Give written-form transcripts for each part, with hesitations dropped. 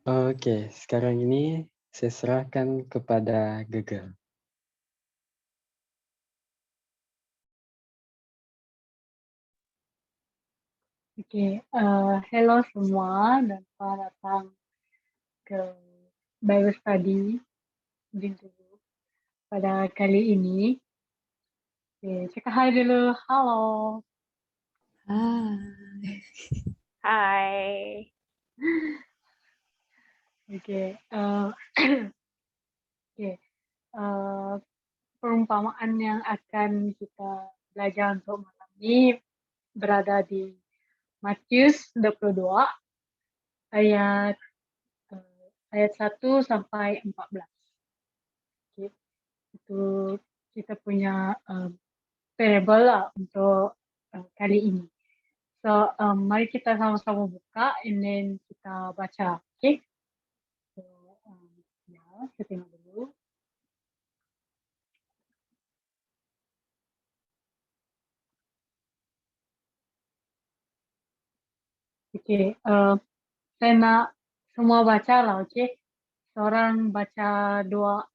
Oke, sekarang ini saya serahkan kepada Gege. Oke, hello semua dan selamat datang ke Bible Study dulu. Pada kali ini, cakap hai dulu, halo. Hai. Oke, oke, perumpamaan yang akan kita belajar untuk malam ini berada di Matius 22 ayat ayat 1 sampai 14. Oke, itu kita punya parable lah untuk kali ini. So, mari kita sama-sama buka, and then kita baca, okay? So, ya, saya tengok dulu. Okay, saya nak semua baca lah, okay? Seorang baca dua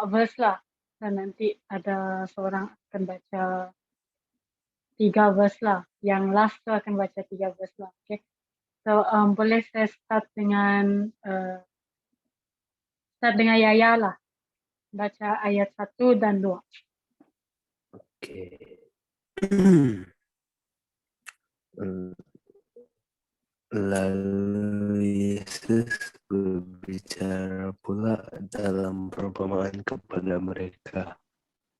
verse lah, dan nanti ada seorang akan baca 3 verse lah. Yang last tu akan baca 3 verse lah, okay? So, boleh saya start dengan Yaya lah. Baca ayat 1 dan 2. Oke. Lalu Yesus berbicara pula dalam perumpamaan kepada mereka.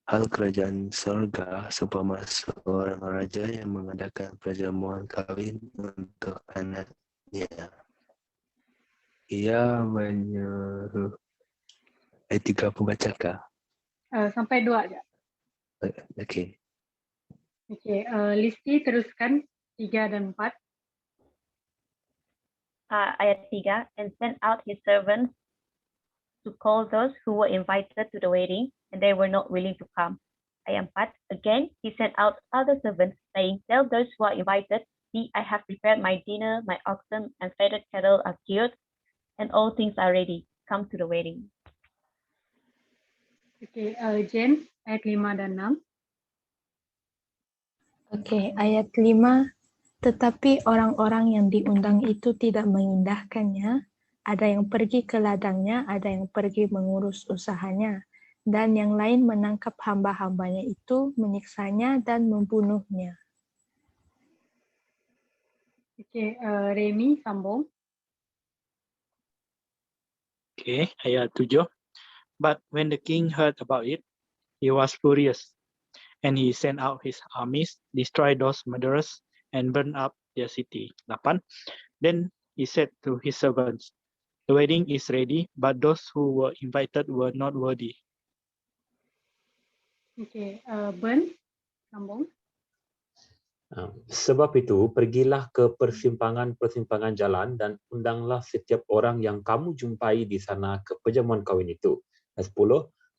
Hal kerajaan surga seumpama seorang raja yang mengadakan perjamuan kawin untuk anaknya. Ia menyuruh ayat 3 pembacakah? Sampai 2 aja. Okey. Okey, Listi teruskan 3 dan 4. Ayat 3, and sent out his servants to call those who were invited to the wedding, and they were not willing to come. Ayat 4, again, he sent out other servants, saying, tell those who are invited, see, I have prepared my dinner, my oxen and fatted cattle are killed, and all things are ready. Come to the wedding. Okey, James ayat 5 dan 6. Okey, ayat 5. Tetapi orang-orang yang diundang itu tidak mengindahkannya. Ada yang pergi ke ladangnya, ada yang pergi mengurus usahanya, dan yang lain menangkap hamba-hambanya itu, menyiksanya dan membunuhnya. Okey, Remy sambung. Okay, ayat 7. But when the king heard about it, he was furious, and he sent out his armies, destroyed those murderers, and burned up their city. 8. Then he said to his servants, the wedding is ready, but those who were invited were not worthy. Okey, Ben sambung. Sebab itu, pergilah ke persimpangan-persimpangan jalan dan undanglah setiap orang yang kamu jumpai di sana ke perjamuan kawin itu. 10.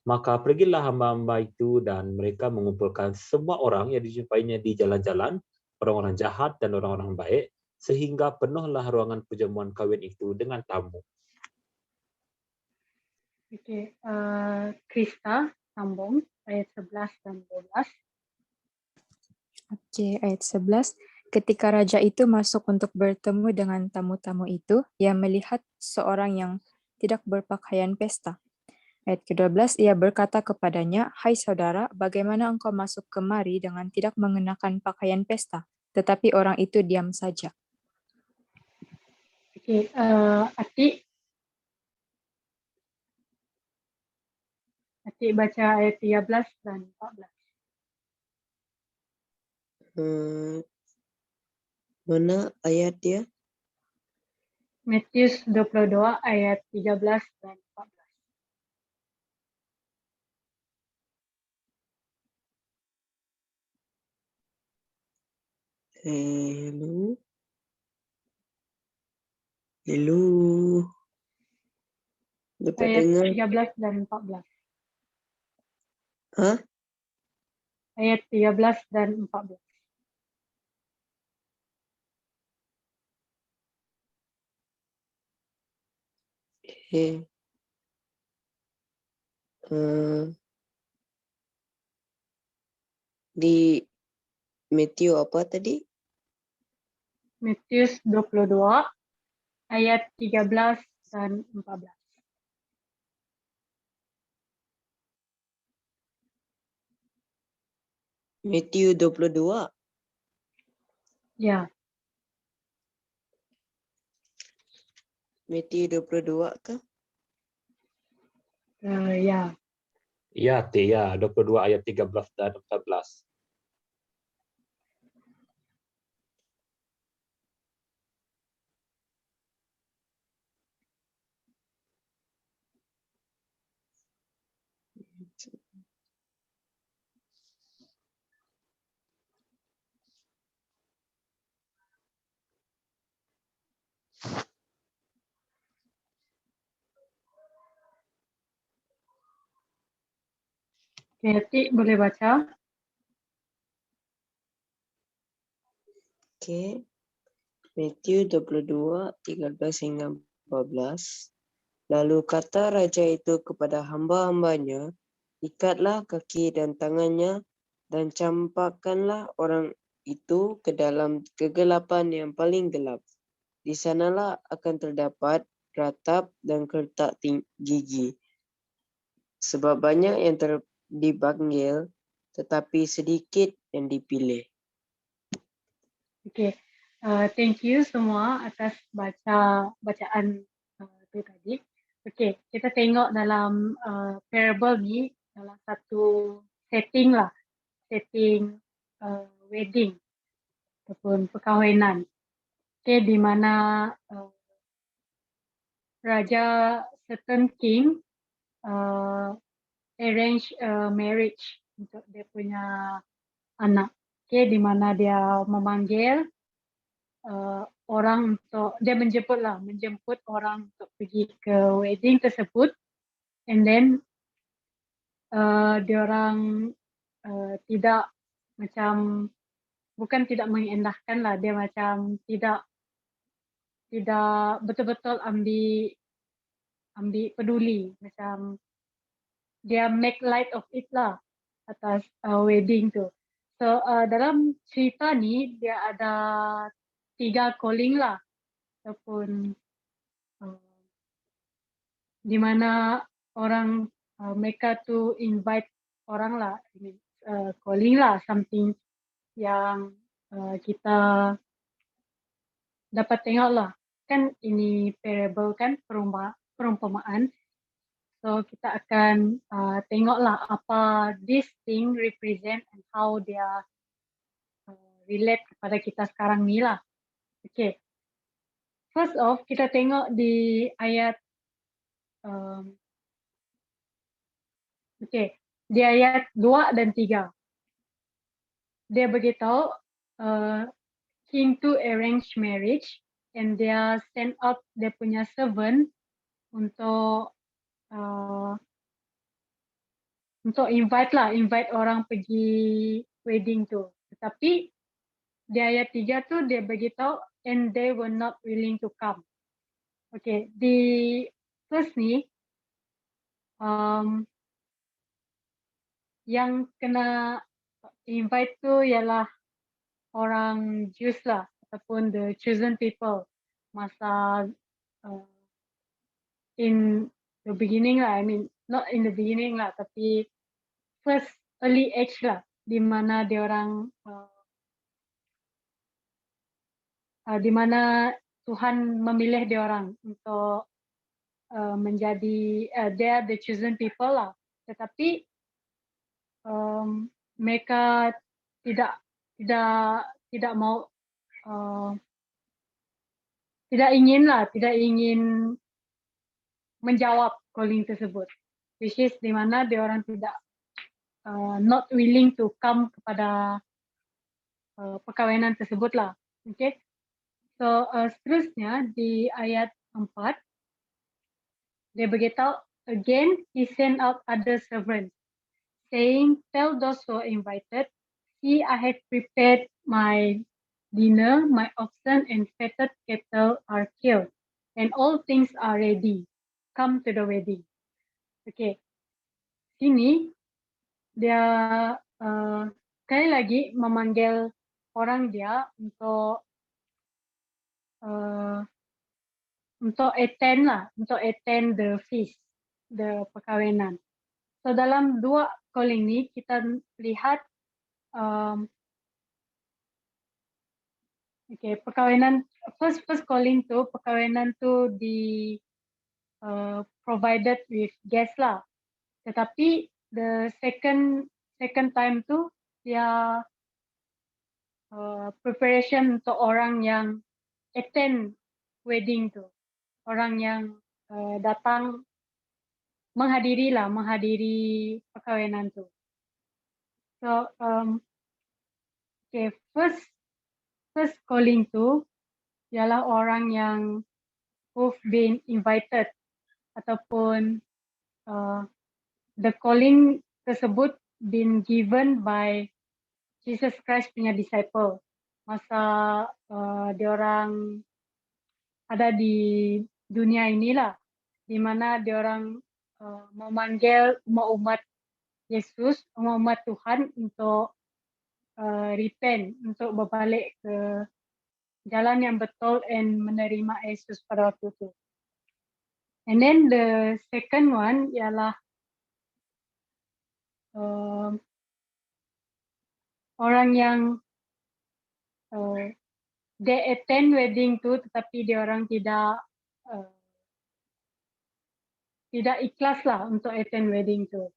Maka pergilah hamba-hamba itu dan mereka mengumpulkan semua orang yang dijumpainya di jalan-jalan, orang-orang jahat dan orang-orang baik, sehingga penuhlah ruangan perjamuan kawin itu dengan tamu. Okey, Krista sambung ayat 11 dan 12. Okey, ayat 11. Ketika raja itu masuk untuk bertemu dengan tamu-tamu itu, ia melihat seorang yang tidak berpakaian pesta. Ayat ke-12, ia berkata kepadanya, hai saudara, bagaimana engkau masuk kemari dengan tidak mengenakan pakaian pesta? Tetapi orang itu diam saja. Okey, Atik baca ayat 13 dan 14. Mana ayat dia? Matius 22 ayat 13 dan 14. Hello. Dapat Ayat dengar? 13 dan 14. Hah? Ayat 13 dan 14. Okay. Di Matthew apa tadi? Matius 22 ayat 13 dan 14. Matthew 22. Ya, Matthew 22 kah? ya. Ya, ya, 22 ayat 13 dan 14. Oke, Atik boleh baca? Okay. Matthew 22, 13 hingga 14. Lalu kata raja itu kepada hamba-hambanya, ikatlah kaki dan tangannya dan campakkanlah orang itu ke dalam kegelapan yang paling gelap. Di sanalah akan terdapat ratap dan kertak gigi. Sebab banyak yang dipanggil, tetapi sedikit yang dipilih. Oke, thank you semua atas bacaan itu tadi. Oke, kita tengok dalam parable ni dalam satu setting lah, setting wedding ataupun perkahwinan. Oke, di mana raja certain king arrange marriage untuk dia punya anak. Oke, di mana dia memanggil orang untuk dia menjemput orang untuk pergi ke wedding tersebut, and then diorang tidak macam bukan tidak mengendahkan lah, dia macam tidak betul-betul ambil peduli, macam dia make light of it lah atas wedding tu. So dalam cerita ni dia ada 3 calling lah, ataupun di mana orang mereka tu invite orang lah, calling lah, something yang kita dapat tengok lah. Kan ini parable kan, perumpamaan. So kita akan tengok lah apa this thing represent and how dia relate kepada kita sekarang ni lah. Okay. First off, kita tengok di ayat di ayat 2 dan 3. Dia beritahu king to arrange marriage, and dia send out dia punya servant untuk invite orang pergi wedding tu. Tetapi di ayat 3 tu dia beritahu and they were not willing to come. Okay, di first ni yang kena invite tu ialah orang Jews lah, ataupun the chosen people masa in the beginning lah, I mean not in the beginning lah, tapi first early age lah, di mana diorang di mana Tuhan memilih diorang untuk menjadi they are the chosen people lah. Tetapi mereka tidak mau tidak ingin menjawab calling tersebut, which is di mana diorang tidak not willing to come kepada perkahwinan tersebut lah. Okay, so seterusnya di ayat 4 dia beritahu again he sent out other servants saying, tell those who are invited, see, I have prepared my dinner, my oxen and fatted cattle are killed, and all things are ready. come to the wedding. Okay, sini dia sekali lagi memanggil orang dia untuk attend the feast, the perkahwinan. So dalam dua calling ni kita lihat perkahwinan first calling tu perkahwinan tu di provided with guest lah. Tetapi the second time tu dia preparation untuk orang yang attend wedding tu, orang yang datang menghadiri perkahwinan tu. So first calling tu ialah orang yang who've been invited ataupun the calling tersebut been given by Jesus Christ punya disciple masa diorang ada di dunia inilah, di mana diorang memanggil umat Yesus, umat Tuhan untuk repent, untuk berbalik ke jalan yang betul and menerima Yesus pada waktu itu. And then the second one ialah orang yang they attend wedding tu tetapi dia orang tidak ikhlas lah untuk attend wedding tu.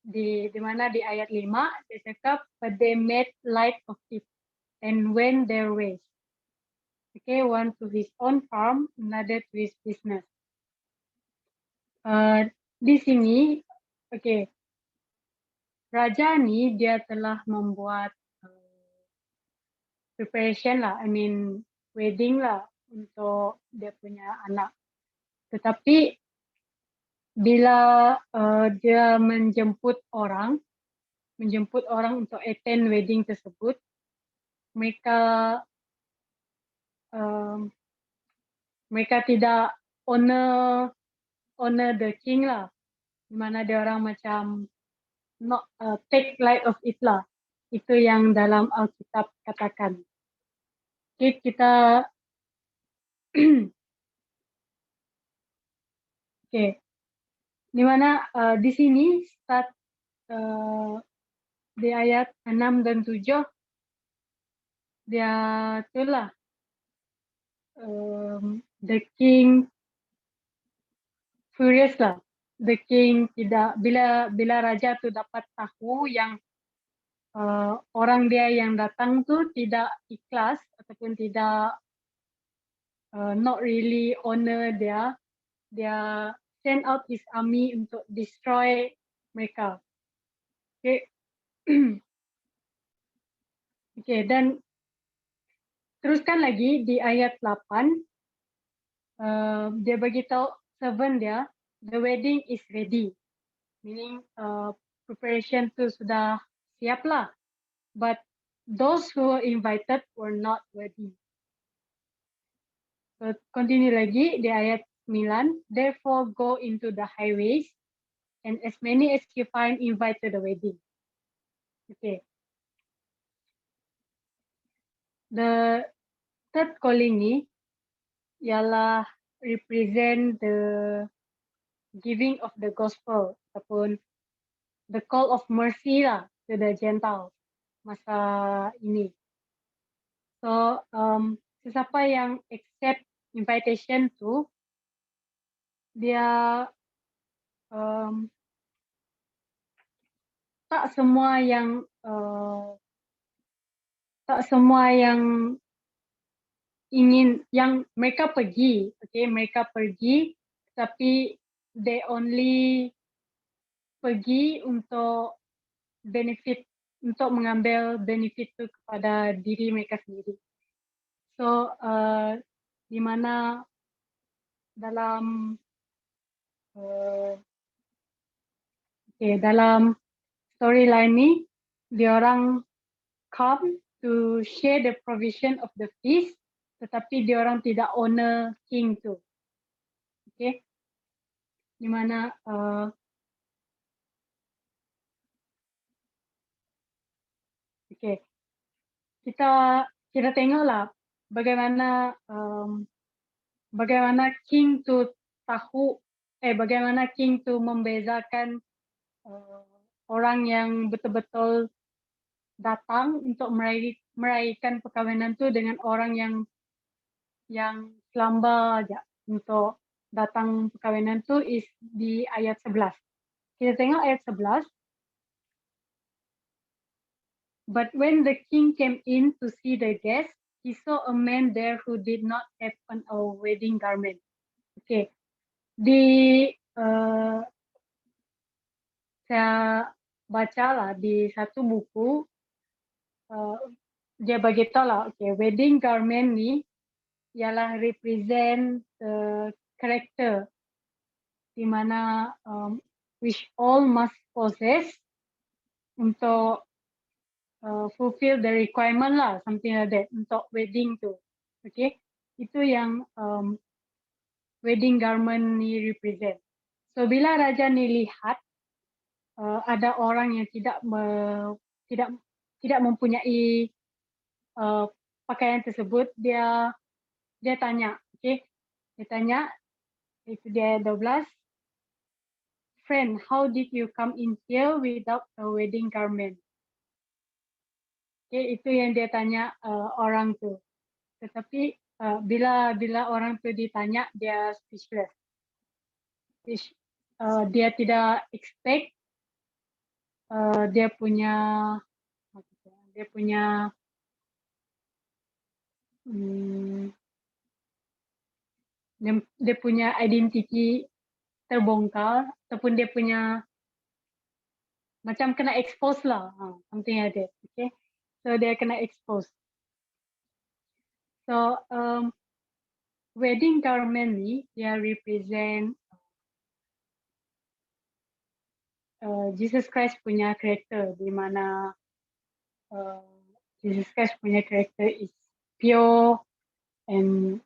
Di mana di ayat 5 dia cakap, but they made light of it and went their ways. Okay, one to his own farm, another to his business. Di sini, okay, raja ni dia telah membuat preparation lah, I mean wedding lah untuk dia punya anak. Tetapi bila dia menjemput orang untuk attend wedding tersebut, mereka tidak honor the king lah, di mana dia orang macam not take light of it lah. Itu yang dalam Alkitab katakan. Okay, kita okay. Di mana di sini start di ayat 6 dan 7 dia itulah the king furious lah. The king tidak, bila raja tu dapat tahu yang orang dia yang datang tu tidak ikhlas ataupun tidak not really honor dia send out his army untuk destroy mereka. Okay. Okay, dan teruskan lagi di ayat 8 dia beritahu servant dia, the wedding is ready, meaning preparation tu sudah siap lah, but those who were invited were not ready. So continue lagi di ayat 9, therefore go into the highways and as many as you find invite to the wedding. Okay. The third calling ni ialah represent the giving of the gospel ataupun the call of mercy lah to the Gentiles masa ini. So sesiapa yang accept invitation tu dia tak semua yang ingin, yang mereka pergi, okay, mereka pergi tapi they only pergi untuk benefit, untuk mengambil benefit itu kepada diri mereka sendiri. So di mana dalam dalam storyline ni diorang come to share the provision of the feast, tetapi diorang tidak honor king tu. Okay. di mana kita tengoklah bagaimana bagaimana king tu bagaimana king tu membezakan orang yang betul-betul datang untuk meraihkan perkawinan tu dengan orang yang selamba aja untuk datang perkawinan tu is di ayat 11. Kita tengok ayat 11. But when the king came in to see the guests, he saw a man there who did not have on a wedding garment. Okay. Saya bacalah di satu buku, dia beritahu lah, okay, wedding garment ni ialah represent the character di mana which all must possess untuk fulfill the requirement lah, something like that, untuk wedding tu. Okay, itu yang wedding garment ni represent. So bila raja ni lihat ada orang yang tidak mempunyai pakaian tersebut, dia tanya, okay, dia tanya, itu dia 12, friend, how did you come in here without a wedding garment? Okay, itu yang dia tanya orang tu. Tetapi bila orang tu ditanya, dia speechless. Dia tidak expect dia punya identiti terbongkar, ataupun dia punya macam kena expose lah, something like that. Okay, so dia kena expose. So wedding garment ni dia represent Jesus Christ punya karakter, di mana Jesus Christ punya karakter is pure and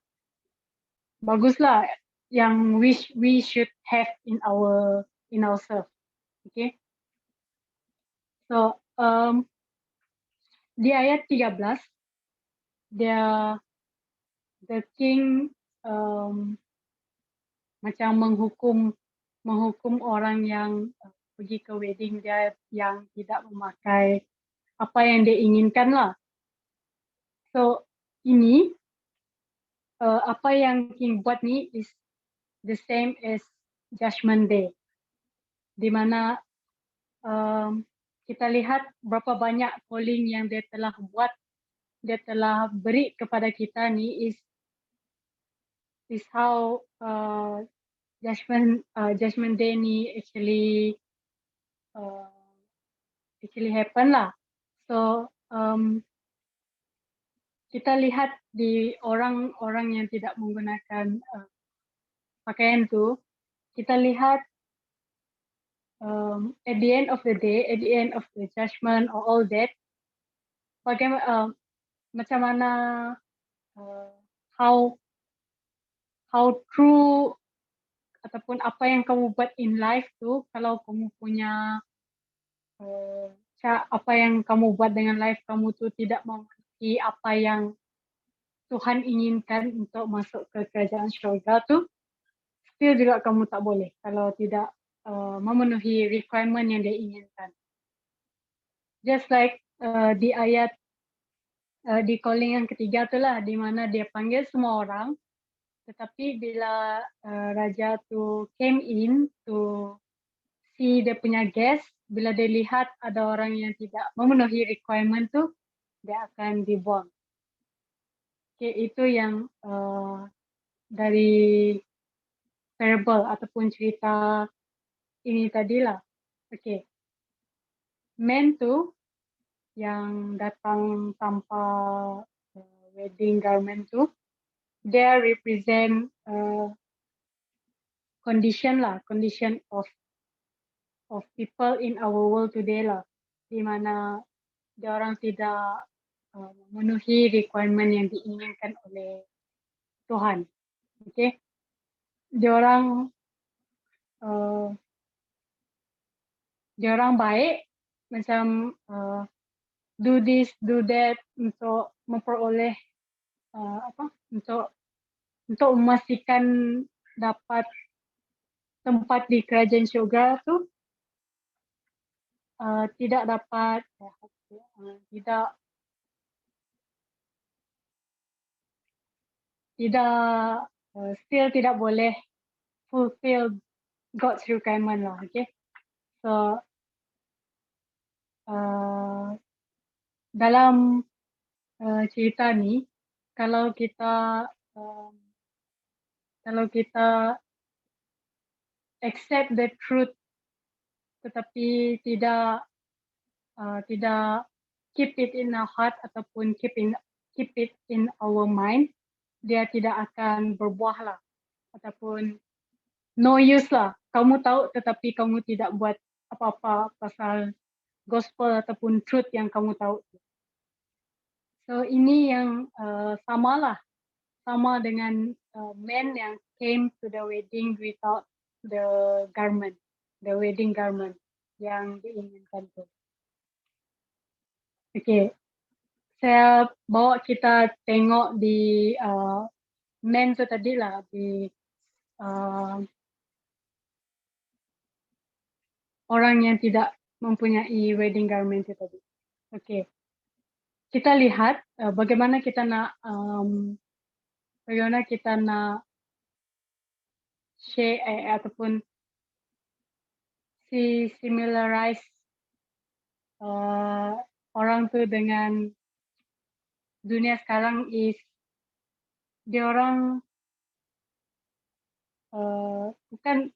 baguslah, yang we should have in ourselves. Okay, so di ayat 13 dia the king macam menghukum orang yang pergi ke wedding dia yang tidak memakai apa yang dia inginkan lah. So ini apa yang king buat ni is the same as Judgment Day, di mana kita lihat berapa banyak calling yang dia telah buat, dia telah beri kepada kita ni is how Judgment Day ni actually happen lah. So kita lihat di orang-orang yang tidak menggunakan pakaian tu, kita lihat at the end of the day, at the end of the judgment or all that, bagaimana macam mana how true ataupun apa yang kamu buat in life tu, kalau kamu punya apa yang kamu buat dengan life kamu tu tidak memenuhi apa yang Tuhan inginkan untuk masuk ke kerajaan syurga tu, still juga kamu tak boleh kalau tidak memenuhi requirement yang dia inginkan. Just like di ayat di calling yang ketiga tu lah, di mana dia panggil semua orang, tetapi bila raja tu came in to see dia punya guest, bila dia lihat ada orang yang tidak memenuhi requirement tu, dia akan dibuang. Okay, itu yang dari parable ataupun cerita ini tadilah. Okay, man tu yang datang tanpa wedding garment tu, dia represent condition of people in our world today lah, di mana dia orang tidak memenuhi requirement yang diinginkan oleh Tuhan. Okay, dia orang dia orang baik, macam do this, do that untuk memperoleh untuk memastikan dapat tempat di kerajaan syurga tu, tidak dapat still tidak boleh fulfill God's requirement lah, okay? So dalam cerita ni, kalau kita accept the truth tetapi tidak keep it in our heart ataupun keep it in our mind, dia tidak akan berbuah lah, ataupun no use lah. Kamu tahu tetapi kamu tidak buat apa-apa pasal gospel ataupun truth yang kamu tahu. So ini yang sama dengan men yang came to the wedding without the garment, the wedding garment yang diinginkan tu. Okay, saya bawa kita tengok di men tu tadi lah, di orang yang tidak mempunyai wedding garment itu tadi. Okay, kita lihat bagaimana kita nak share ataupun similarize orang tu dengan dunia sekarang is dia orang bukan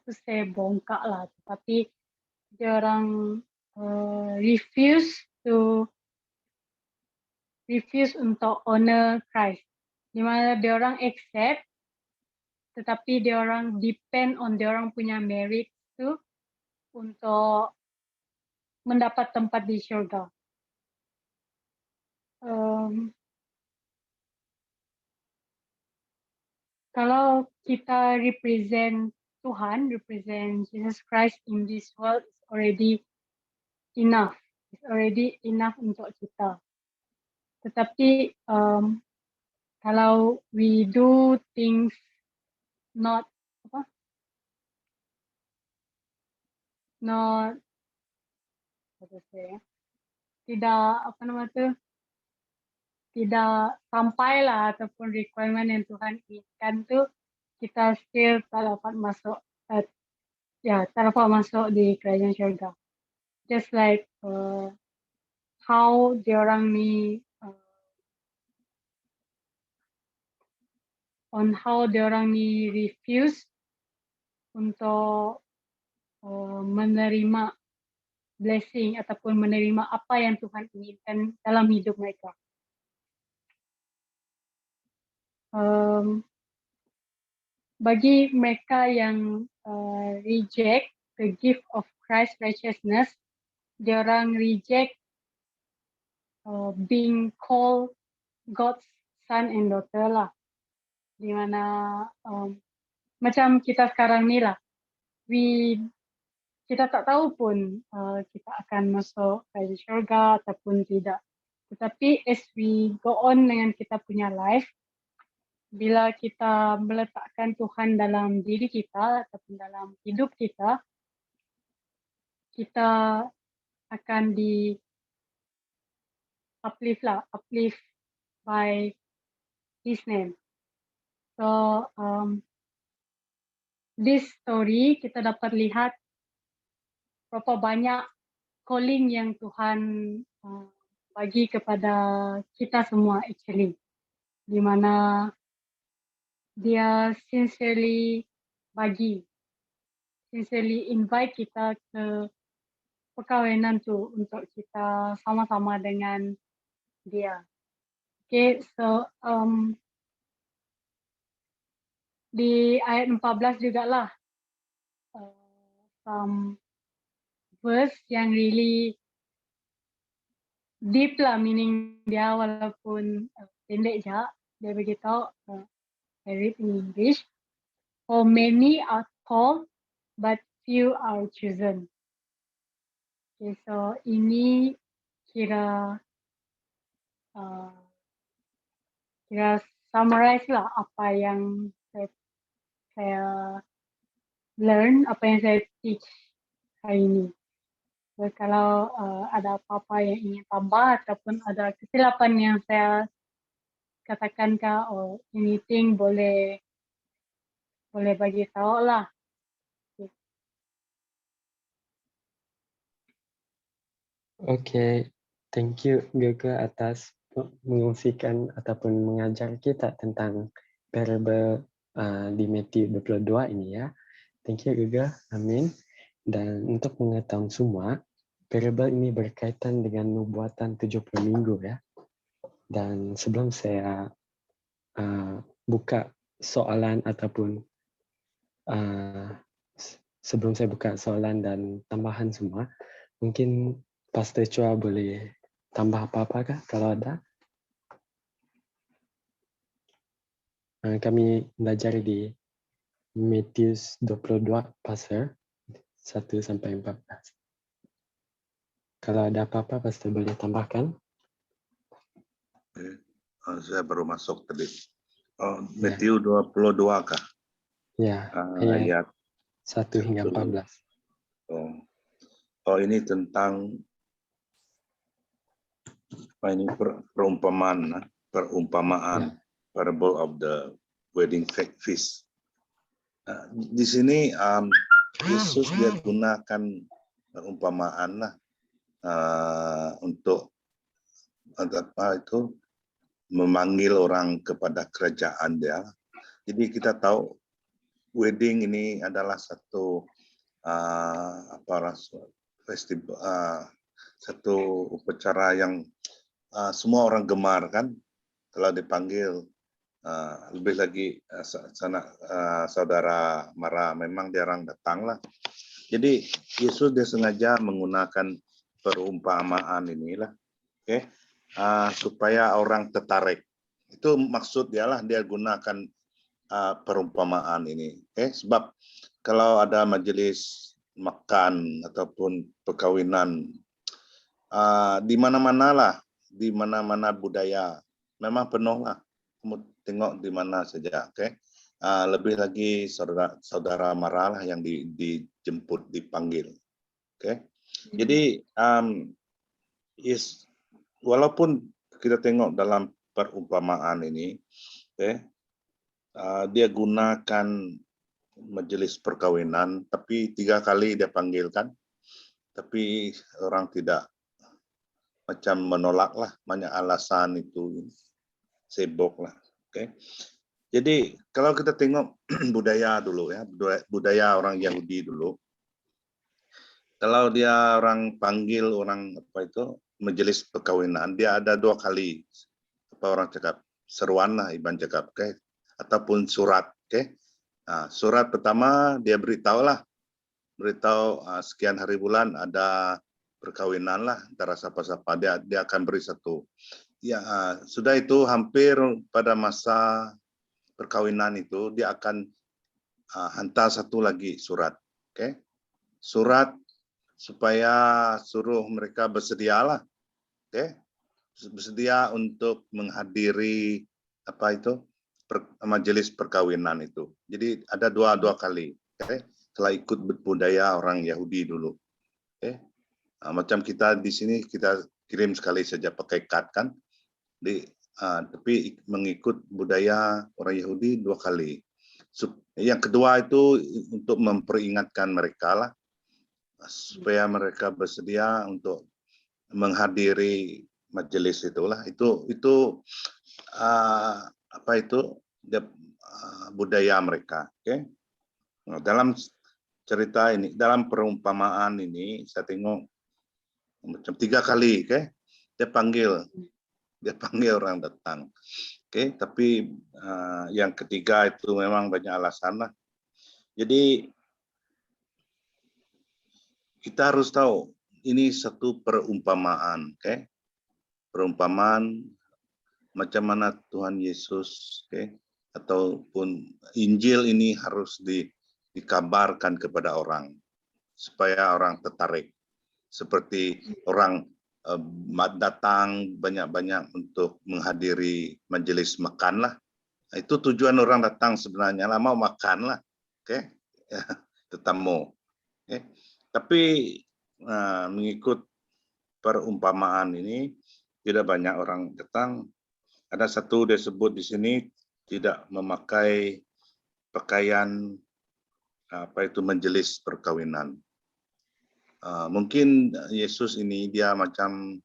saya bongkak lah, tapi dia orang refuse untuk honor Christ, di mana dia orang accept tetapi dia orang depend on dia orang punya merit tu untuk mendapat tempat di syurga. Kalau kita represent Tuhan, represent Jesus Christ in this world, is already enough. It's already enough untuk kita. Tetapi kalau we do things tidak sampai lah ataupun requirement yang Tuhan inginkan tu, kita still tak dapat masuk di kerajaan syurga. Just like how diorang ni refuse untuk menerima blessing ataupun menerima apa yang Tuhan inginkan dalam hidup mereka. Bagi mereka yang reject the gift of Christ's righteousness, dia orang reject being called God's son and daughter lah. Di mana macam kita sekarang ni lah, kita tak tahu pun kita akan masuk ke syurga ataupun tidak. Tetapi as we go on dengan kita punya life, bila kita meletakkan Tuhan dalam diri kita ataupun dalam hidup kita, kita akan di uplift by His name. So this story kita dapat lihat berapa banyak calling yang Tuhan bagi kepada kita semua actually, di mana dia sincerely invite kita ke perkahwinan tu untuk kita sama-sama dengan dia. Okay, so di ayat 14 jugalah some verse yang really deep lah meaning dia, walaupun pendek je. Dia beritahu, I read in English. For many are called, but few are chosen. Okay, so ini kira summarize lah apa yang saya learn, apa yang saya teach hari ini. So, kalau ada apa-apa yang ingin tambah ataupun ada kesilapan yang saya katakan kah, or anything boleh bagi tahu lah. Oke, thank you Gege atas mengungsikan ataupun mengajar kita tentang parable di Matthew 22 ini ya. Thank you Gege, amin. Dan untuk mengetahui semua, parable ini berkaitan dengan nubuatan 70 minggu ya. Dan sebelum saya buka soalan ataupun sebelum saya buka soalan dan tambahan semua, mungkin Pastor Chua boleh tambah apa-apa kah kalau ada? Kami belajar di Matius 22 Pastor 1-14. Kalau ada apa-apa Pastor boleh tambahkan? Saya baru masuk tadi. Matius 22 kah? Ya, ayat 1 hingga 14. Oh, ini tentang apa ini perumpamaan, Ya. parable of the wedding feast. Di sini Yesus dia gunakan perumpamaan lah untuk apa itu memanggil orang kepada kerajaan dia. Jadi kita tahu wedding ini adalah satu festival, satu upacara yang semua orang gemar kan kalau dipanggil. Lebih lagi saudara Mara memang jarang datang lah. Jadi Yesus dia sengaja menggunakan perumpamaan inilah, supaya orang tertarik. Itu maksud dia lah, dia gunakan perumpamaan ini. Sebab kalau ada majelis makan ataupun perkawinan di mana-mana lah, di mana-mana budaya memang penuh lah. Kamu tengok di mana saja, lebih lagi saudara Mara lah yang dijemput, dipanggil, Jadi walaupun kita tengok dalam perumpamaan ini, dia gunakan majelis perkawinan, tapi 3 kali dia panggilkan, tapi orang tidak macam menolak lah, banyak alasan itu sibuk lah. Jadi kalau kita tengok budaya dulu ya, budaya orang Yahudi dulu, kalau dia orang panggil orang apa itu majelis perkawinan, dia ada 2 kali apa orang cakap seruan lah, Iban cakap, ataupun surat, surat pertama dia beritahu sekian hari bulan ada perkawinan lah antara siapa-siapa, dia akan beri satu. Ya, sudah itu hampir pada masa perkawinan itu dia akan hantar satu lagi surat, surat supaya suruh mereka bersedialah, bersedia untuk menghadiri apa itu majelis perkawinan itu. Jadi ada dua kali, kalau ikut budaya orang Yahudi dulu, macam kita di sini kita kirim sekali saja pakai kad kan. Tapi mengikut budaya orang Yahudi 2 kali. Yang kedua itu untuk memperingatkan mereka lah, supaya mereka bersedia untuk menghadiri majelis itulah. Itu apa itu budaya mereka. Nah, dalam cerita ini, dalam perumpamaan ini saya tengok macam 3 kali, dia panggil orang datang, tapi yang ketiga itu memang banyak alasan lah. Jadi kita harus tahu ini satu perumpamaan, perumpamaan macam mana Tuhan Yesus, ataupun Injil ini harus dikabarkan kepada orang supaya orang tertarik. Seperti orang datang banyak-banyak untuk menghadiri majelis makan lah. Itu tujuan orang datang sebenarnya lah, mau makan lah. Oke, tetamu. Okay. Tapi mengikut perumpamaan ini tidak banyak orang datang. Ada satu dia sebut di sini tidak memakai pakaian majelis perkawinan. Mungkin Yesus ini dia macam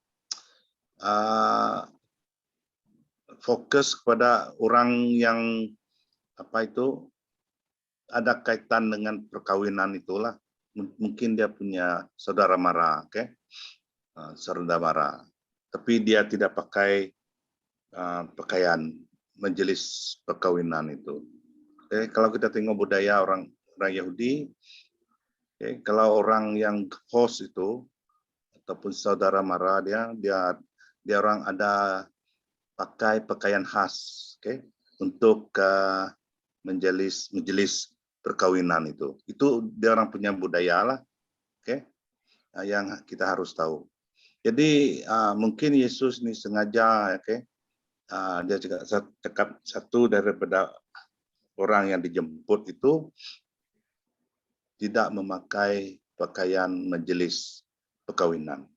fokus kepada orang yang ada kaitan dengan perkawinan itulah. Mungkin dia punya saudara mara, saudara mara. Tapi dia tidak pakai pakaian majelis perkawinan itu. Kalau kita tengok budaya orang Yahudi, kalau orang yang host itu ataupun saudara mara dia orang ada pakai pakaian khas, untuk majelis perkawinan itu. Itu dia orang punya budaya lah, yang kita harus tahu. Jadi mungkin Yesus ini sengaja, dia juga cakap satu daripada orang yang dijemput itu tidak memakai pakaian majelis perkawinan.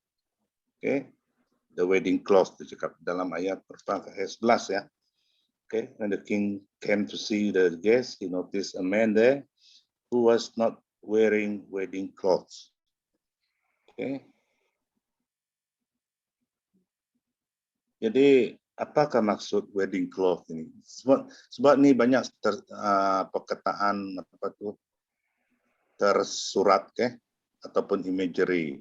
The wedding cloth dicakap dalam ayat 11 ya. When the king came to see the guests, he noticed a man there who was not wearing wedding clothes. Jadi apakah maksud wedding cloth ini? Sebab ini banyak perkataan tersurat, ataupun imagery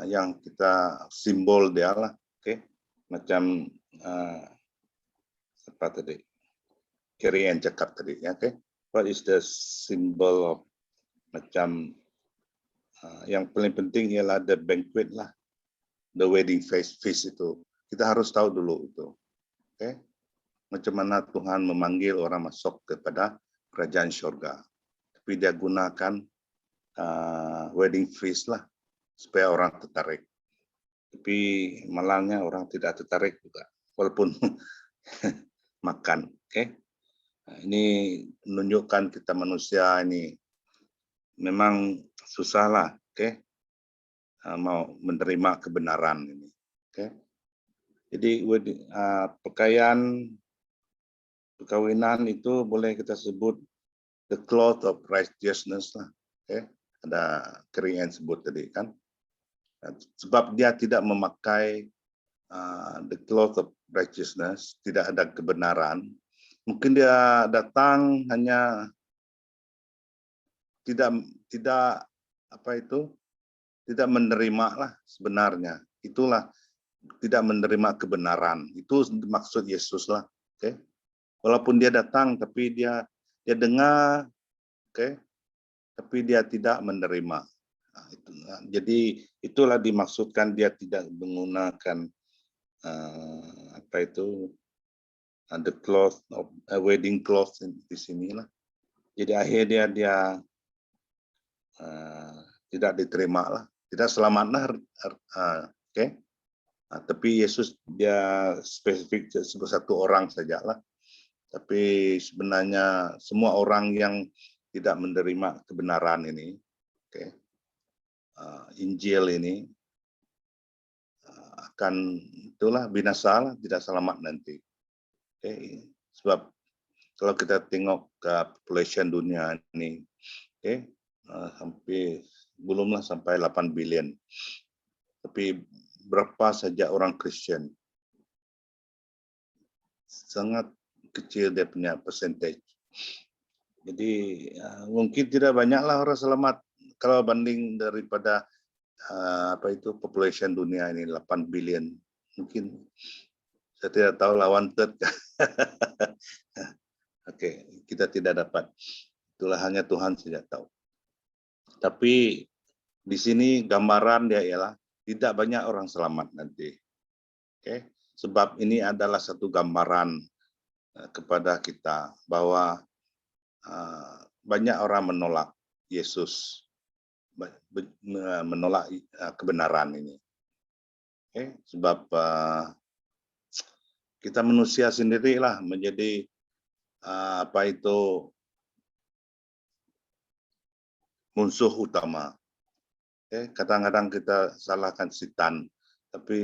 yang kita simbol dia lah, macam apa tadi? Kirian cakap tadi, What is the symbol of macam yang paling penting ialah the banquet lah, the wedding feast itu. Kita harus tahu dulu itu, macam mana Tuhan memanggil orang masuk kepada kerajaan surga. Tapi dia gunakan wedding feast lah supaya orang tertarik. Tapi malangnya orang tidak tertarik juga, walaupun makan. Ini menunjukkan kita manusia ini memang susah lah, mau menerima kebenaran ini. Jadi pakaian perkawinan itu boleh kita sebut the cloth of righteousness lah. Ada keringan sebut tadi kan. Sebab dia tidak memakai the cloth of righteousness, tidak ada kebenaran. Mungkin dia datang hanya tidak tidak menerima lah sebenarnya. Itulah tidak menerima kebenaran. Itu maksud Yesus lah. Walaupun dia datang tapi dia dengar, tapi dia tidak menerima. Jadi itulah dimaksudkan dia tidak menggunakan the cloth of wedding cloth di sini lah. Jadi akhirnya dia tidak diterima lah, tidak selamat lah. Tapi Yesus dia spesifik satu orang sajalah. Tapi sebenarnya semua orang yang tidak menerima kebenaran ini, Injil ini akan itulah binasa lah, tidak selamat nanti. Sebab kalau kita tengok ke population dunia ini, hampir belumlah sampai 8 billion. Tapi berapa saja orang Kristen? Sangat kecil dia punya percentage. Jadi mungkin tidak banyaklah orang selamat kalau banding daripada population dunia ini 8 billion. Mungkin saya tidak tahu lawan third. Kita tidak dapat. Itulah hanya Tuhan saja tahu. Tapi di sini gambaran dia ialah tidak banyak orang selamat nanti. Sebab ini adalah satu gambaran kepada kita bahwa banyak orang menolak Yesus, menolak kebenaran ini. Sebab kita manusia sendirilah menjadi musuh utama. Kadang-kadang kita salahkan setan, tapi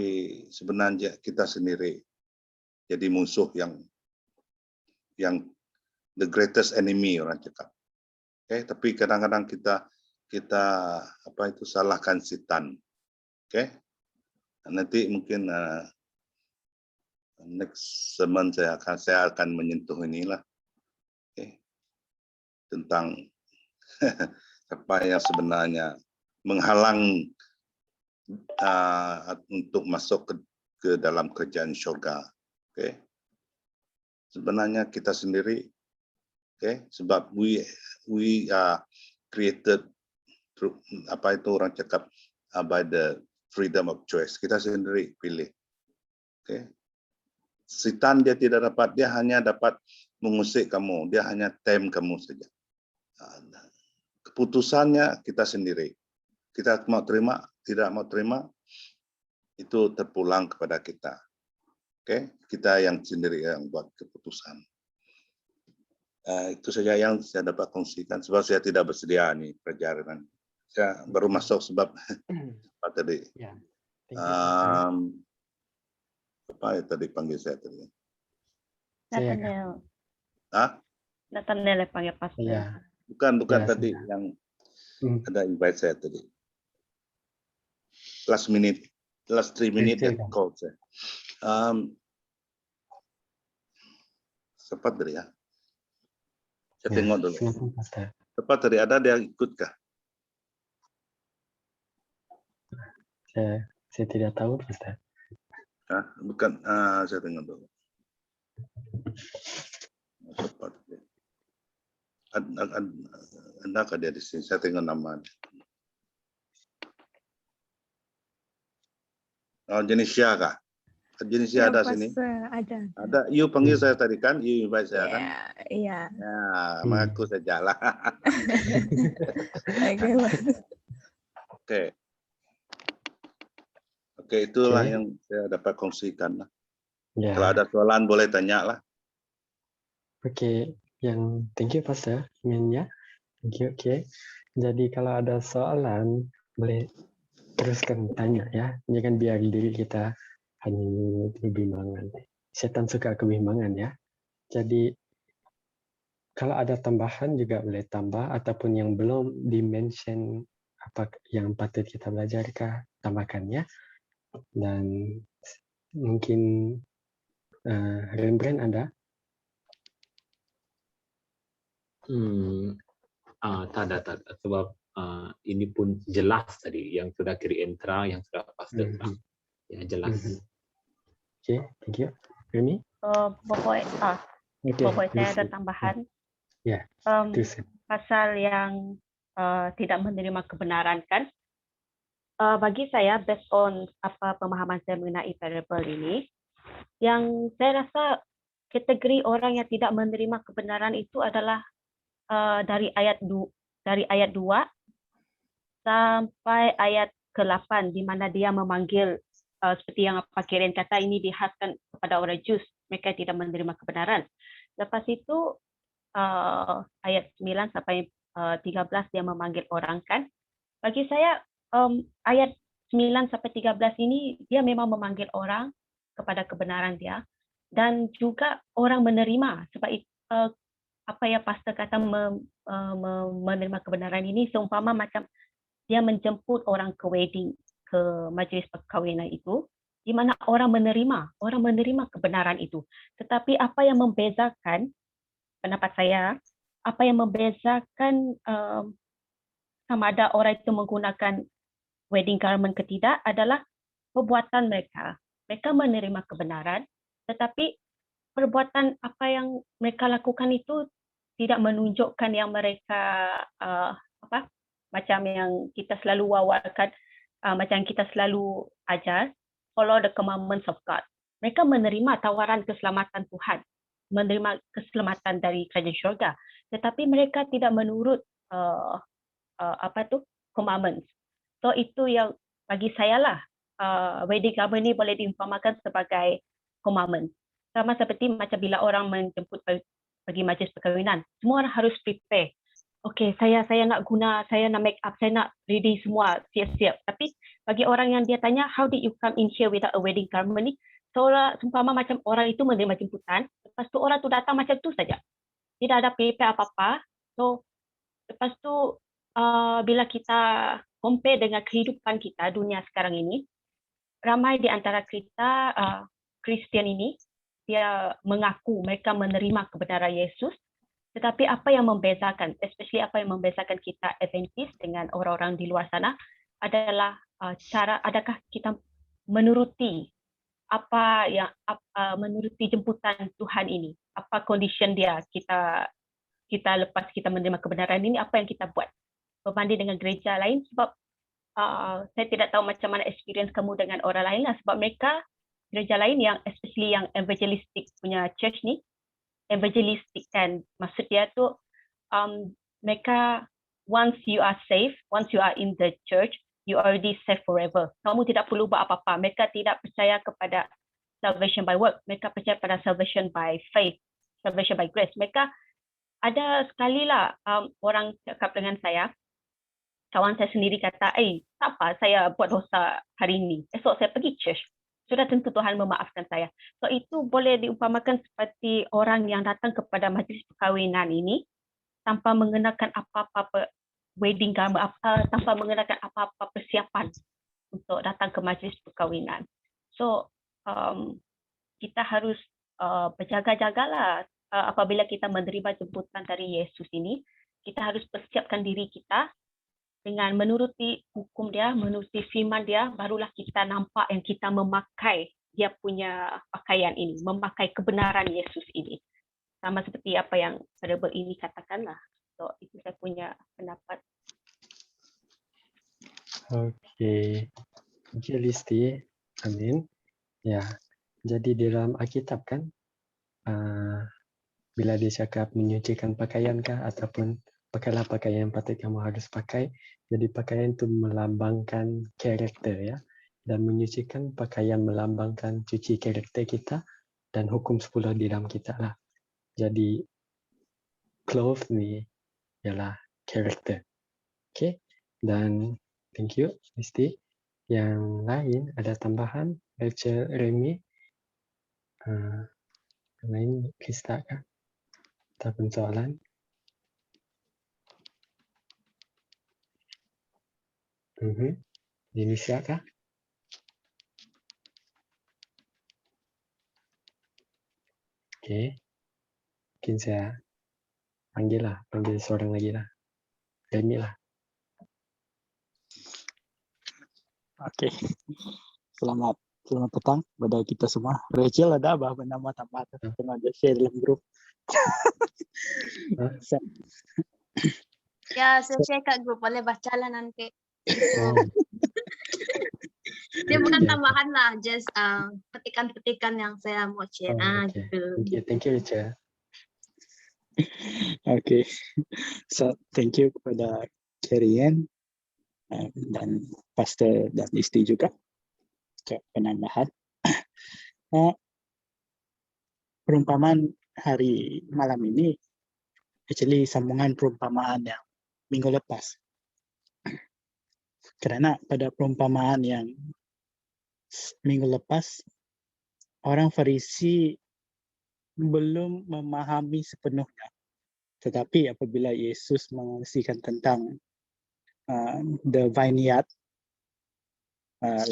sebenarnya kita sendiri jadi musuh yang the greatest enemy, orang cakap. Tapi kadang-kadang kita salahkan setan. Nanti mungkin next sermon saya akan menyentuh inilah, tentang apa yang sebenarnya menghalang untuk masuk ke dalam kerajaan syurga. Sebenarnya kita sendiri, sebab we are created through, orang cakap, by the freedom of choice. Kita sendiri pilih. Setan dia tidak dapat, dia hanya dapat mengusik kamu, dia hanya tem kamu saja. Keputusannya kita sendiri. Kita mau terima, tidak mau terima, itu terpulang kepada kita. Kita yang sendiri yang buat keputusan. Itu saja yang saya dapat kongsikan, sebab saya tidak bersedia nih perjalanan. Saya baru masuk sebab tadi. Apa ya tadi panggil saya tadi? Nathaniel. Nathaniel panggil pastor. Ya. Bukan tadi yang ada invite saya tadi. Last 3 minute dia call saya. Cepat tadi ya. Saya tengok dulu. Cepat tadi ada dia ikut kah? Saya tidak tahu, Pastor. Bukan, saya tengok dulu. Cepat. Adakah dia di sini? Saya tengok nama. Jenisya kah? Jenisya ada sini? Ada. Ada. You panggil saya tadi kan? You invite saya kan? Iya. Ya, mengaku saja lah. Oke, itulah yang saya dapat kongsikan lah. Ya. Kalau ada soalan boleh tanya lah. Oke, thank you Pastor. Ya. Thank you. Oke. Jadi kalau ada soalan boleh teruskan tanya ya. Jangan biar diri kita hanya kebimbangan. Setan suka kebimbangan ya. Jadi kalau ada tambahan juga boleh tambah, ataupun yang belum di-mention apa yang patut kita belajarkah, tambahkan ya. Dan mungkin Rembrandt ada? Tak ada. Sebab ini pun jelas tadi yang sudah kiri entra, yang sudah pastor terang. Ya jelas. Oke, thank you. Remy? Pokoknya saya ada tambahan. Ya. Pasal yang tidak menerima kebenaran kan? Bagi saya, based on apa pemahaman saya mengenai parable ini, yang saya rasa kategori orang yang tidak menerima kebenaran itu adalah dari ayat 2 sampai ayat ke-8, di mana dia memanggil seperti yang Pak Kiren kata, ini dihaskan kepada orang Jus, mereka tidak menerima kebenaran. Lepas itu ayat 9 sampai 13 dia memanggil orang kan. Bagi saya ayat 9 sampai 13 ini dia memang memanggil orang kepada kebenaran dia, dan juga orang menerima, sebab apa yang pastor kata menerima kebenaran ini seumpama macam dia menjemput orang ke wedding, ke majlis perkahwinan itu, di mana orang menerima kebenaran itu. Tetapi apa yang membezakan, pendapat saya, apa yang membezakan sama ada orang itu menggunakan wedding garment ke tidak adalah perbuatan mereka. Mereka menerima kebenaran, tetapi perbuatan apa yang mereka lakukan itu tidak menunjukkan yang mereka macam yang kita selalu wawarkan, macam kita selalu ajar, follow the commandments of God. Mereka menerima tawaran keselamatan Tuhan, menerima keselamatan dari kerajaan syurga. tetapi mereka tidak menurut commandments. So itu yang bagi saya lah, wedding garment ni boleh diumpamakan sebagai commandment. Sama seperti macam bila orang menjemput pergi majlis perkahwinan, semua orang harus prepare. Okay, saya nak guna, saya nak make up, saya nak ready semua, siap-siap. Tapi bagi orang yang dia tanya, how did you come in here without a wedding garment ni? Seorang seumpama macam orang itu menerima jemputan, lepas tu orang tu datang macam tu saja. Tidak ada prepare apa-apa. So lepas tu bila kita compare dengan kehidupan kita dunia sekarang ini, ramai di antara kita Kristian ini dia mengaku mereka menerima kebenaran Yesus, tetapi apa yang membezakan, especially apa yang membezakan kita Adventist dengan orang-orang di luar sana adalah adakah kita menuruti menuruti jemputan Tuhan ini, apa condition dia, kita lepas kita menerima kebenaran ini, apa yang kita buat berbanding dengan gereja lain. Sebab saya tidak tahu macam mana experience kamu dengan orang lain lah, sebab mereka gereja lain yang especially yang evangelistic punya church ni, evangelistic kan, maksud dia tu mereka once you are saved, once you are in the church, you already saved forever. Kamu tidak perlu buat apa-apa. Mereka tidak percaya kepada salvation by work, mereka percaya pada salvation by faith, salvation by grace. Mereka ada sekali lah orang cakap dengan saya, kawan saya sendiri kata, tak apa saya buat dosa hari ini, esok saya pergi church, sudah tentu Tuhan memaafkan saya. So itu boleh diumpamakan seperti orang yang datang kepada majlis perkahwinan ini tanpa mengenakan apa-apa wedding garment, tanpa mengenakan apa-apa persiapan untuk datang ke majlis perkahwinan. So kita harus berjaga-jagalah apabila kita menerima jemputan dari Yesus ini. Kita harus persiapkan diri kita dengan menuruti hukum dia, menuruti firman dia, barulah kita nampak yang kita memakai dia punya pakaian ini, memakai kebenaran Yesus ini. Sama seperti apa yang parable ini katakanlah. So itu saya punya pendapat. Okey. Okey Listi. Amin. Ya. Jadi di dalam Alkitab kan bila dia cakap menyucikan pakaian kah ataupun pakailah pakaian yang patut kamu harus pakai. Jadi pakaian itu melambangkan karakter ya. Dan menyucikan pakaian melambangkan cuci karakter kita dan hukum 10 di dalam kita lah. Jadi clothes ni ialah karakter. Okay. Dan thank you Listi. Yang lain ada tambahan? Rachel, Remy? Yang lain Krista kah? Ataupun soalan? Indonesia kah? Okey. Mungkin saya panggil seorang lagi lah. Remy lah. Okey. Selamat petang kepada kita semua. Rachel ada apa bernama tambah tengah dia share dalam grup. Ya, saya share kat grup, boleh baca lah nanti. Dia bukan tambahan lah, just petikan-petikan yang saya mau share. Okay. Gitu. Thank you Rachel. Okay. So thank you kepada Kerian dan Pastor dan Isti juga untuk penambahan. Perumpamaan hari malam ini actually sambungan perumpamaan yang minggu lepas. Kerana pada perumpamaan yang minggu lepas, orang Farisi belum memahami sepenuhnya. Tetapi apabila Yesus mengasikan tentang the vineyard,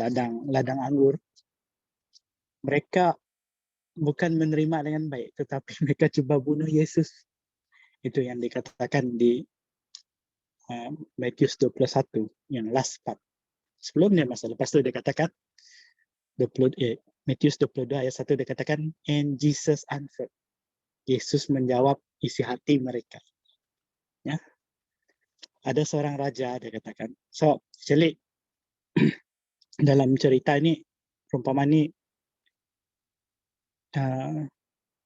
ladang anggur, mereka bukan menerima dengan baik, tetapi mereka cuba bunuh Yesus. Itu yang dikatakan di Matius 21 yang last part. Sebelumnya masa lepas tu dia katakan Matius 22 ayat 1 dia katakan, and Jesus answered. Yesus menjawab isi hati mereka. Ya. Ada seorang raja dia katakan. So, actually dalam cerita ini, perumpamaan ini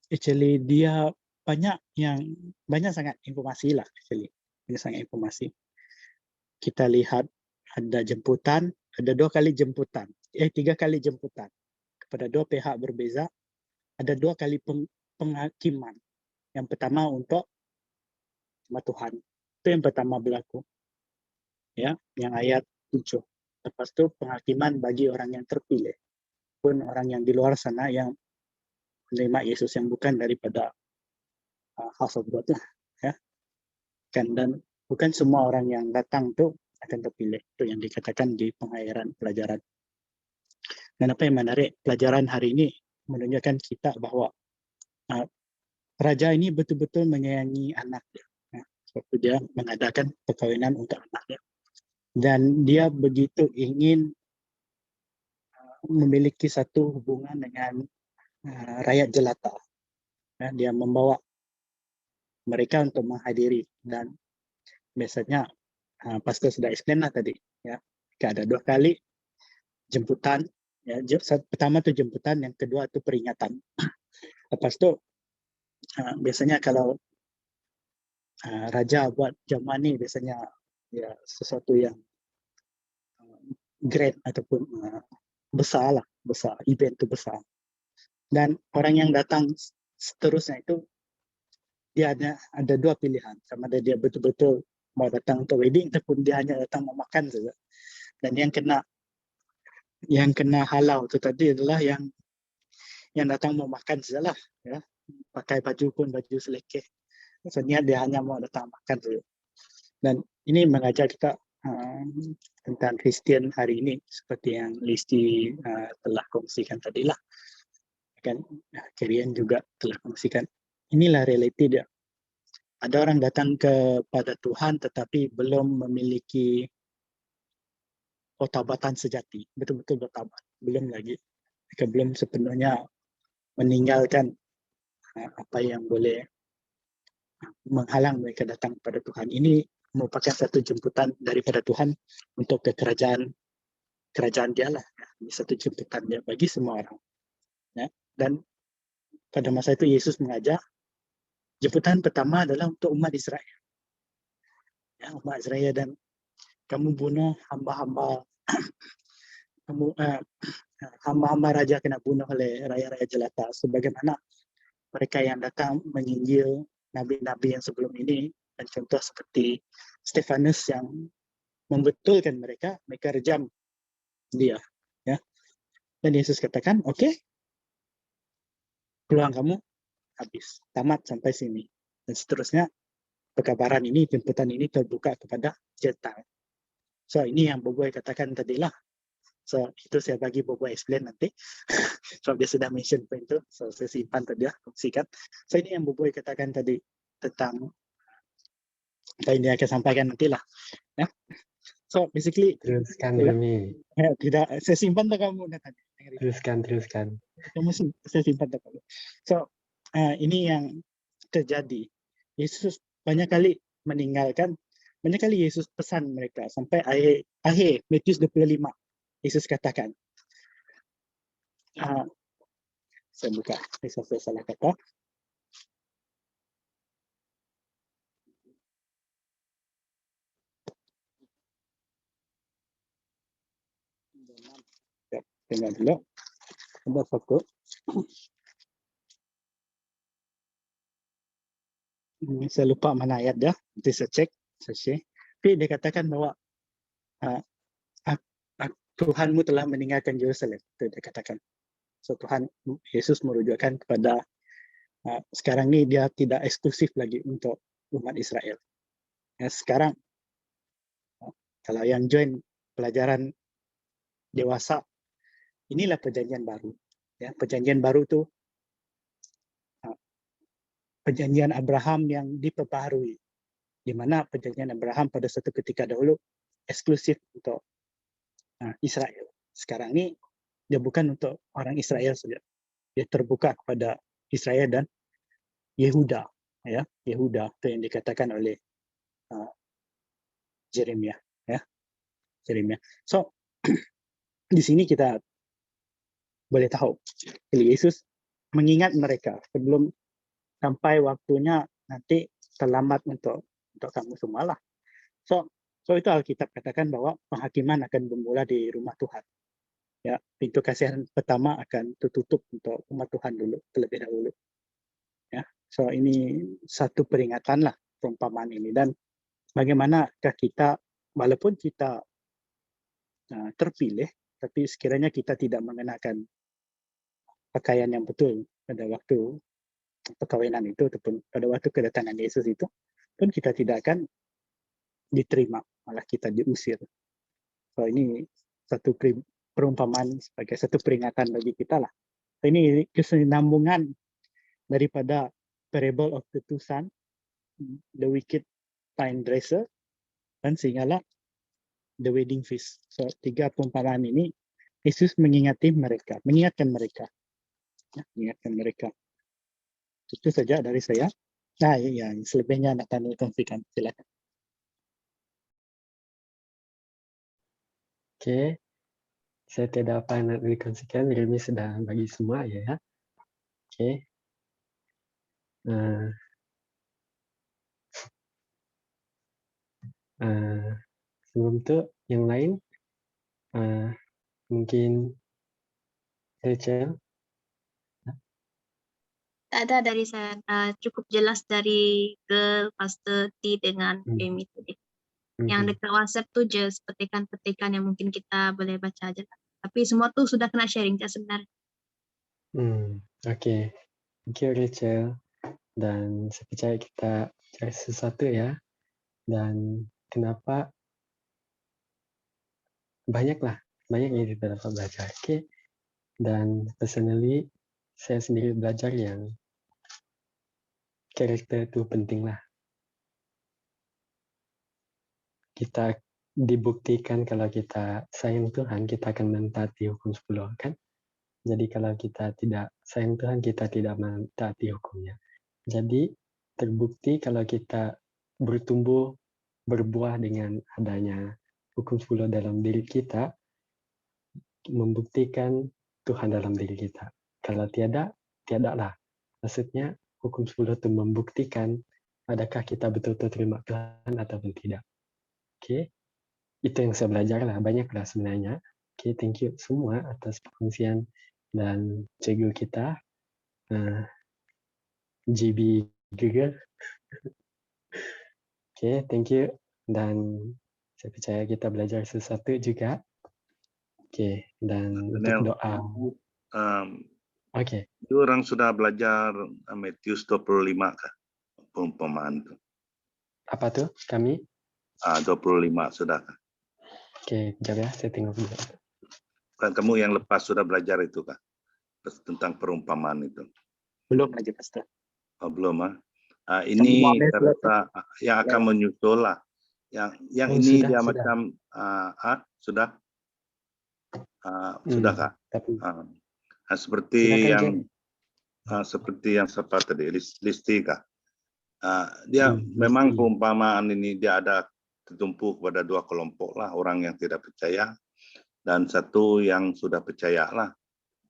actually dia banyak sangat informasi lah, actually. Banyak sangat informasi. Kita lihat ada jemputan, ada 2 kali jemputan, 3 kali jemputan kepada 2 pihak berbeza, ada 2 kali penghakiman. Yang pertama untuk sama Tuhan. Itu yang pertama berlaku. Ya, yang ayat 7. Lepas itu penghakiman bagi orang yang terpilih, pun orang yang di luar sana yang menerima Yesus yang bukan daripada house of God lah, ya. Dan bukan semua orang yang datang itu akan terpilih. Itu yang dikatakan di pengakhiran pelajaran. Dan apa yang menarik, pelajaran hari ini menunjukkan kita bahwa raja ini betul-betul menyayangi anaknya. Waktu dia mengadakan perkawinan untuk anaknya. Dan dia begitu ingin memiliki satu hubungan dengan rakyat jelata. Dia membawa mereka untuk menghadiri, dan biasanya pastor sudah explain lah tadi, ya. Ada 2 kali jemputan, ya. Pertama itu jemputan, yang kedua itu peringatan. Lepas itu biasanya kalau raja buat zaman ni biasanya ya sesuatu yang grand ataupun besar, event itu besar. Dan orang yang datang seterusnya itu dia ada 2 pilihan, sama ada dia betul-betul mau datang untuk wedding ataupun dia hanya datang mau makan saja. Dan yang kena halau itu tadi adalah yang datang mau makan sajalah, ya. Pakai baju pun baju selekeh. Maksudnya dia hanya mau datang makan saja. Dan ini mengajar kita tentang Kristian hari ini, seperti yang Listi telah kongsikan tadi lah. Kan Kerian juga telah kongsikan. Inilah realiti dia. Ada orang datang kepada Tuhan tetapi belum memiliki pertobatan sejati, betul-betul bertobat, belum lagi. Mereka belum sepenuhnya meninggalkan apa yang boleh menghalang mereka datang kepada Tuhan. Ini merupakan satu jemputan daripada Tuhan untuk ke kerajaan dia lah. Ini satu jemputan dia bagi semua orang. Ya. Dan pada masa itu Yesus mengajar, jemputan pertama adalah untuk umat Israel. Ya, umat Israel, dan kamu bunuh hamba-hamba hamba-hamba raja kena bunuh oleh raja-raja jelata, sebagaimana mereka yang datang menginjil nabi-nabi yang sebelum ini, dan contoh seperti Stefanus yang membetulkan mereka rejam dia, ya. Dan Yesus katakan, oke, peluang kamu habis, tamat sampai sini. Dan seterusnya perkabaran ini, jemputan ini terbuka kepada Gentile. So ini yang Boboy katakan tadi lah. So itu saya bagi Boboy explain nanti. So dia sudah mention point itu, so saya simpan tadi ya, kongsikan. So ini yang Boboy katakan tadi tentang apa yang dia akan sampaikan nantilah. Ya. So basically Teruskan Remy. Tidak, saya simpan tak kamu tadi. Teruskan. Saya simpan tak kamu. So ini yang terjadi. Yesus banyak kali Yesus pesan mereka sampai akhir Matius 25. Yesus katakan, saya buka, saya salah kata. Tengok dulu. Ada foto. Saya lupa mana ayat dia. Nanti saya cek. Tapi dia katakan bahwa Tuhanmu telah meninggalkan Yerusalem. Itu dia katakan. So Tuhan Yesus merujukkan kepada sekarang ni dia tidak eksklusif lagi untuk umat Israel. Ya, sekarang kalau yang join pelajaran dewasa, inilah perjanjian baru. Ya, perjanjian baru tu perjanjian Abraham yang diperbaharui, di mana perjanjian Abraham pada suatu ketika dahulu eksklusif untuk Israel. Sekarang ni dia bukan untuk orang Israel saja. Dia terbuka kepada Israel dan Yehuda, ya. Yehuda itu yang dikatakan oleh Jeremia, ya. Jeremia. So di sini kita boleh tahu Yesus mengingat mereka sebelum sampai waktunya nanti terlambat untuk kamu semua lah. So itu Alkitab katakan bahwa penghakiman akan bermula di rumah Tuhan. Ya, pintu kasihan pertama akan tertutup untuk umat Tuhan dulu, terlebih dahulu. Ya, so ini satu peringatan lah perumpamaan ini, dan bagaimanakah kita, walaupun kita terpilih, tapi sekiranya kita tidak mengenakan pakaian yang betul pada waktu perkawinan itu, ataupun pada waktu kedatangan Yesus itu, pun kita tidak akan diterima, malah kita diusir. So ini satu perumpamaan sebagai satu peringatan bagi kita lah. Ini kesinambungan daripada parable of the two sons, the wicked vine dresser, dan sehinggalah the wedding feast. So 3 perumpamaan ini Yesus mengingatkan mereka. Ya, mengingatkan mereka. Itu saja dari saya. Nah, ya, selebihnya nak kami kongsikan. Silakan. Oke, saya tidak apa nak dikongsikan. Remy sudah bagi semua ya. Oke. Sebelum itu yang lain mungkin Rachel. Tak ada dari saya, cukup jelas dari girl, Pastor T dengan Amy tadi. Yang dekat WhatsApp tuh just petikan-petikan yang mungkin kita boleh baca aja. Tapi semua tuh sudah kena sharing sebenarnya. Oke. Thank you Rachel. Dan saya percaya kita cari sesuatu ya. Dan kenapa banyak yang kita dapat belajar. Oke. Dan personally saya sendiri belajar yang karakter itu penting lah. Kita dibuktikan kalau kita sayang Tuhan, kita akan mentaati hukum 10 kan. Jadi kalau kita tidak sayang Tuhan, kita tidak mentaati hukumnya. Jadi terbukti kalau kita bertumbuh, berbuah dengan adanya hukum 10 dalam diri kita, membuktikan Tuhan dalam diri kita. Kalau tiada lah. Maksudnya hukum 10 itu membuktikan adakah kita betul-betul terima Tuhan ataupun tidak. Oke. Itu yang saya belajar lah, banyak lah sebenarnya. Oke, thank you semua atas pengungsian dan cikgu kita, GB Google. Oke, thank you. Dan saya percaya kita belajar sesuatu juga. Oke, dan untuk doa. Oke. Itu orang sudah belajar Matius 25 kah? Perumpamaan itu. Apa tuh? Kami? 25 sudah kah? Oke, jap ya, saya tengok dulu. Kan kamu yang lepas sudah belajar itu kah? Tentang perumpamaan itu. Belum lagi, Pastor. Oh, belum ini ternyata yang akan menyusul lah. Yang ini sudah, dia sudah. Macam sudah? Sudah kah? Seperti yang seperti yang siapa tadi, Listi kah? Dia memang perumpamaan ini dia ada tertumpu kepada 2 kelompok lah, orang yang tidak percaya dan satu yang sudah percaya lah.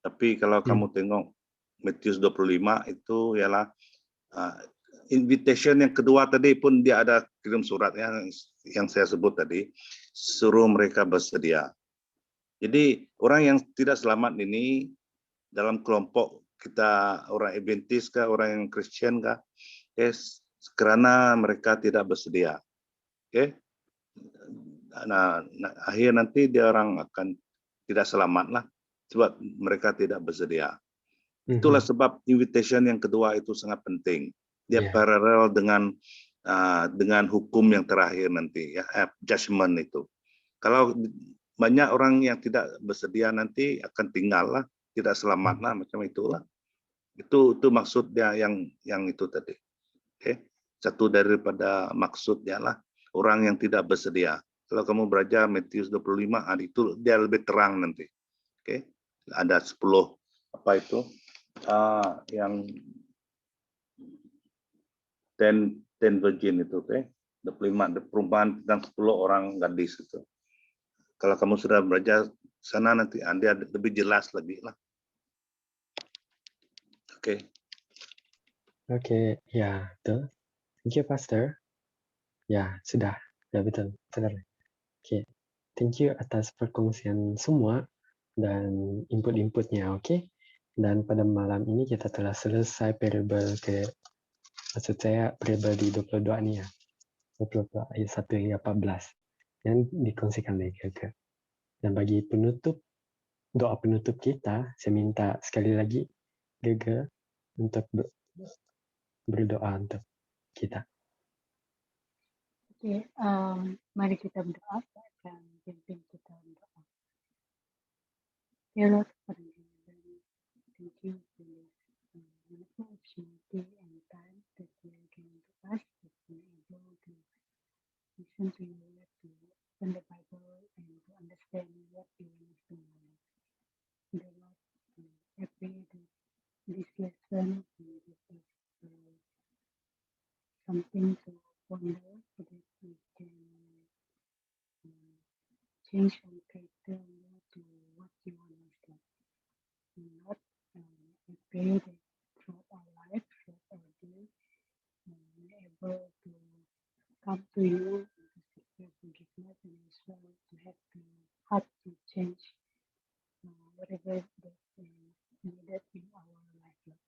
Tapi kalau kamu tengok Matius 25 itu ialah invitation yang kedua tadi pun dia ada kirim surat yang saya sebut tadi, suruh mereka bersedia. Jadi orang yang tidak selamat ini dalam kelompok kita, orang Adventist kah, orang yang Kristen kah, karena mereka tidak bersedia. Oke. Nah, akhir nanti dia orang akan tidak selamat lah sebab mereka tidak bersedia. Itulah sebab invitation yang kedua itu sangat penting. Dia paralel dengan hukum yang terakhir nanti ya, judgment itu. Kalau banyak orang yang tidak bersedia nanti akan tinggal lah, tidak selamat lah, macam itulah. Itu maksud dia yang itu tadi. Oke. Satu daripada maksudnya lah orang yang tidak bersedia. Kalau kamu belajar Matius 25 itu dia lebih terang nanti. Oke. Ada 10 apa itu? Yang 10 virgin itu, oke. 25 perumpamaan tentang 10 orang gadis itu. Kalau kamu sudah belajar sana nanti dia lebih jelas lagi lah. Oke. Oke, ya, betul. Thank you, Pastor. Ya, sudah. Ya, betul. Benar. Oke. Thank you atas perkongsian semua dan input-inputnya, oke? Dan pada malam ini kita telah selesai parable maksud saya parable di 22 nih ya. 22 ayat 1 hingga 14 yang dikongsikan oleh Gege. Dan bagi penutup, doa penutup kita, saya minta sekali lagi Gege untuk berdoa untuk kita. Oke, mari kita berdoa dan pimpin kita berdoa. Ya Lord, pada malam ini, thank you for this wonderful opportunity and time that you are giving to us, that we are able to listen to your word, to open the Bible, and to understand what you want us to know. Dear Lord, I pray that this lesson will give us something to ponder so that we can change our character more to what you want us to. And Lord, I pray that throughout our life, throughout our day, we're able to come to you and to seek your forgiveness, and as well to have the heart to change whatever that is needed in our life. Lord.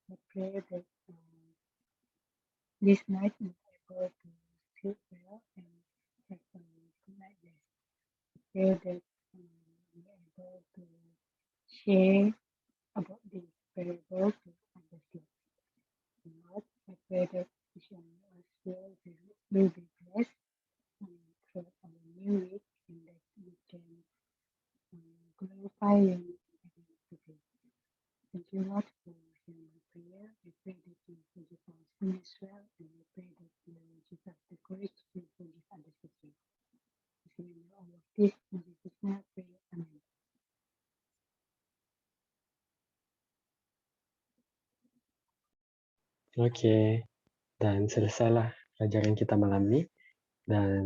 I pray that this night we're able to sleep well and have a good night rest. I pray that we're able to share about this parable to others. Lord, I pray that each one of us will be blessed throughout our new week, and that we can glorify your name today. Thank you, Lord, for hearing my prayer. I pray that you forgive our sin as well, and I pray that you will give us the courage to forgive others as well. In all of this, in Jesus' name, I pray. Amen. Oke, dan selesailah pelajaran kita malam ini. Dan